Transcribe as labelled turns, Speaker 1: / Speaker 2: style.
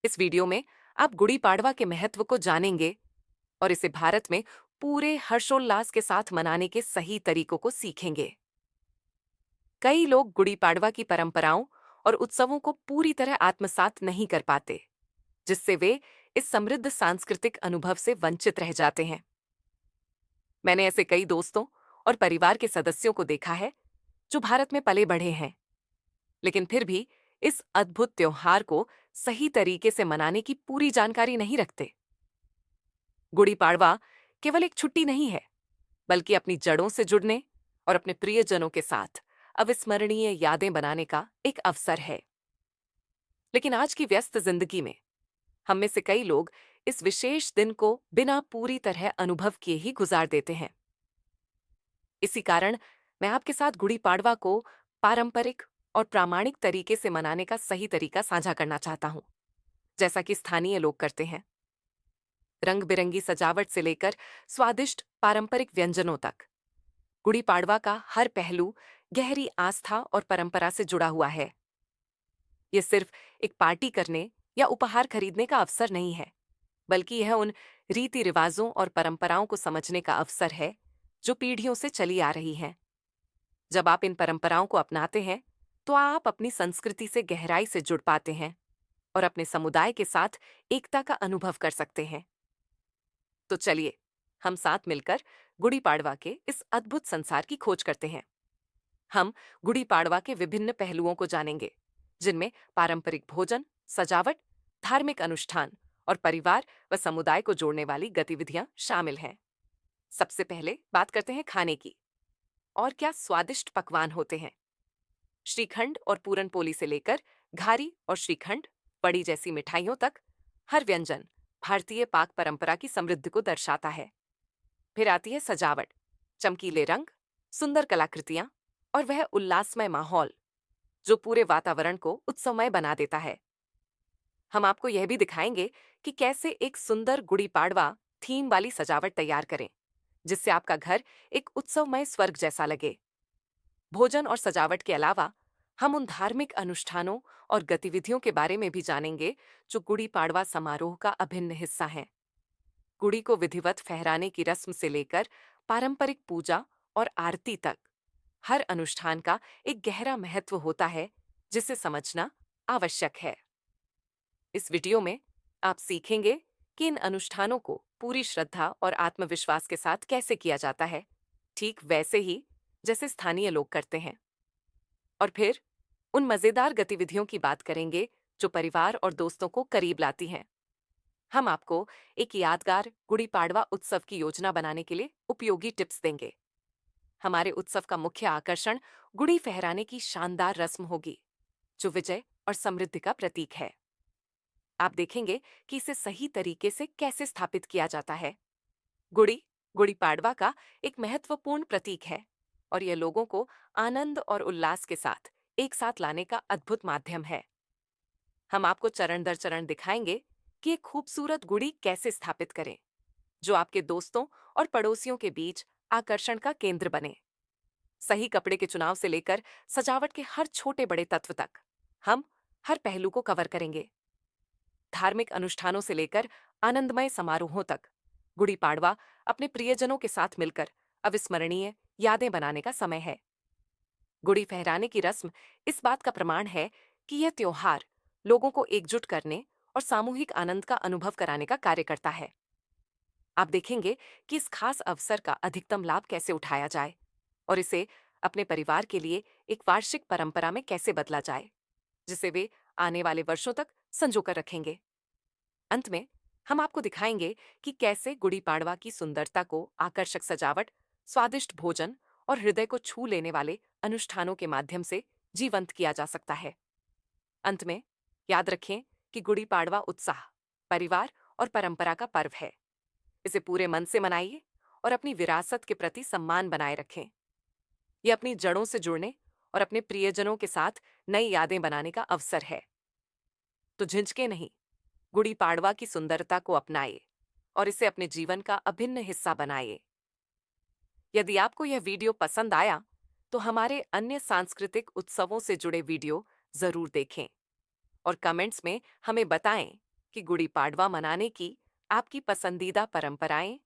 Speaker 1: इस वीडियो में आप गुड़ी पाड़वा के महत्व को जानेंगे और इसे भारत में पूरे हर्षोल्लास के साथ मनाने के सही तरीकों को सीखेंगे। कई लोग गुड़ी पाड़वा की परंपराओं और उत्सवों को पूरी तरह आत्मसात नहीं कर पाते, जिससे वे इस समृद्ध सांस्कृतिक अनुभव से वंचित रह जाते हैं। मैंने ऐसे कई दोस्तों और परिवार के सदस्यों को देखा है जो भारत में पले बढ़े हैं, लेकिन फिर भी इस अद्भुत त्योहार को सही तरीके से मनाने की पूरी जानकारी नहीं रखते। गुड़ी पाड़वा केवल एक छुट्टी नहीं है, बल्कि अपनी जड़ों से जुड़ने और अपने प्रियजनों के साथ अविस्मरणीय यादें बनाने का एक अवसर है। लेकिन आज की व्यस्त जिंदगी में हम में से कई लोग इस विशेष दिन को बिना पूरी तरह अनुभव किए ही गुजार देते हैं। इसी कारण मैं आपके साथ गुड़ी पाड़वा को पारंपरिक और प्रामाणिक तरीके से मनाने का सही तरीका साझा करना चाहता हूं, जैसा कि स्थानीय लोग करते हैं। रंग बिरंगी सजावट से लेकर स्वादिष्ट पारंपरिक व्यंजनों तक, गुड़ी पाड़वा का हर पहलू गहरी आस्था और परंपरा से जुड़ा हुआ है। यह सिर्फ एक पार्टी करने या उपहार खरीदने का अवसर नहीं है, बल्कि यह उन रीति रिवाजों और परंपराओं को समझने का अवसर है जो पीढ़ियों से चली आ रही हैं। जब आप इन परंपराओं को अपनाते हैं, तो आप अपनी संस्कृति से गहराई से जुड़ पाते हैं और अपने समुदाय के साथ एकता का अनुभव कर सकते हैं। तो चलिए, हम साथ मिलकर गुड़ी पाड़वा के इस अद्भुत संसार की खोज करते हैं। हम गुड़ी पाड़वा के विभिन्न पहलुओं को जानेंगे, जिनमें पारंपरिक भोजन, सजावट, धार्मिक अनुष्ठान और परिवार व समुदाय को जोड़ने वाली गतिविधियां शामिल हैं। सबसे पहले बात करते हैं खाने की। और क्या स्वादिष्ट पकवान होते हैं। श्रीखंड और पूरन पोली से लेकर घारी और श्रीखंड, पड़ी जैसी मिठाइयों तक, हर व्यंजन भारतीय पाक परंपरा की समृद्धि को दर्शाता है। फिर आती है सजावट, चमकीले रंग, सुंदर कलाकृतियां और वह उल्लासमय माहौल जो पूरे वातावरण को उत्सवमय बना देता है। हम आपको यह भी दिखाएंगे कि कैसे एक सुंदर गुड़ी पाड़वा थीम वाली सजावट तैयार करें, जिससे आपका घर एक उत्सवमय स्वर्ग जैसा लगे। भोजन और सजावट के अलावा हम उन धार्मिक अनुष्ठानों और गतिविधियों के बारे में भी जानेंगे जो गुड़ी पाड़वा समारोह का अभिन्न हिस्सा हैं। गुड़ी को विधिवत फहराने की रस्म से लेकर पारंपरिक पूजा और आरती तक, हर अनुष्ठान का एक गहरा महत्व होता है, जिसे समझना आवश्यक है। इस वीडियो में आप सीखेंगे कि इन अनुष्ठानों को पूरी श्रद्धा और आत्मविश्वास के साथ कैसे किया जाता है, ठीक वैसे ही जैसे स्थानीय लोग करते हैं। और फिर उन मजेदार गतिविधियों की बात करेंगे जो परिवार और दोस्तों को करीब लाती हैं। हम आपको एक यादगार गुड़ी पाड़वा उत्सव की योजना बनाने के लिए उपयोगी टिप्स देंगे। हमारे उत्सव का मुख्य आकर्षण गुड़ी फहराने की शानदार रस्म होगी, जो विजय और समृद्धि का प्रतीक है। आप देखेंगे कि इसे सही तरीके से कैसे स्थापित किया जाता है। गुड़ी गुड़ी पाड़वा का एक महत्वपूर्ण प्रतीक है और यह लोगों को आनंद और उल्लास के साथ एक साथ लाने का अद्भुत माध्यम है। हम आपको चरण दर चरण दिखाएंगे कि एक खूबसूरत गुड़ी कैसे स्थापित करें, जो आपके दोस्तों और पड़ोसियों के बीच आकर्षण का केंद्र बने। सही कपड़े के चुनाव से लेकर सजावट के हर छोटे बड़े तत्व तक हम हर पहलू को कवर करेंगे। धार्मिक अनुष्ठानों से लेकर आनंदमय समारोहों तक, गुड़ी पाड़वा अपने प्रियजनों के साथ मिलकर अविस्मरणीय यादें बनाने का समय है। गुड़ी फहराने की रस्म इस बात का प्रमाण है कि यह त्योहार लोगों को एकजुट करने और सामूहिक आनंद का अनुभव कराने का कार्य करता है। आप देखेंगे कि इस खास अवसर का अधिकतम लाभ कैसे उठाया जाए और इसे अपने परिवार के लिए एक वार्षिक परंपरा में कैसे बदला जाए, जिसे वे आने वाले वर्षों तक संजोकर रखेंगे। अंत में हम आपको दिखाएंगे कि कैसे गुड़ी पाड़वा की सुंदरता को आकर्षक सजावट, स्वादिष्ट भोजन और हृदय को छू लेने वाले अनुष्ठानों के माध्यम से जीवंत किया जा सकता है। अंत में याद रखें कि गुड़ी पाड़वा उत्साह, परिवार और परंपरा का पर्व है। इसे पूरे मन से मनाइए और अपनी विरासत के प्रति सम्मान बनाए रखें। यह अपनी जड़ों से जुड़ने और अपने प्रियजनों के साथ नई यादें बनाने का अवसर है। तो झिझके नहीं, गुड़ी पाड़वा की सुंदरता को अपनाइए और इसे अपने जीवन का अभिन्न हिस्सा बनाइए। यदि आपको यह वीडियो पसंद आया, तो हमारे अन्य सांस्कृतिक उत्सवों से जुड़े वीडियो जरूर देखें और कमेंट्स में हमें बताएं कि गुड़ी पाड़वा मनाने की आपकी पसंदीदा परंपराएं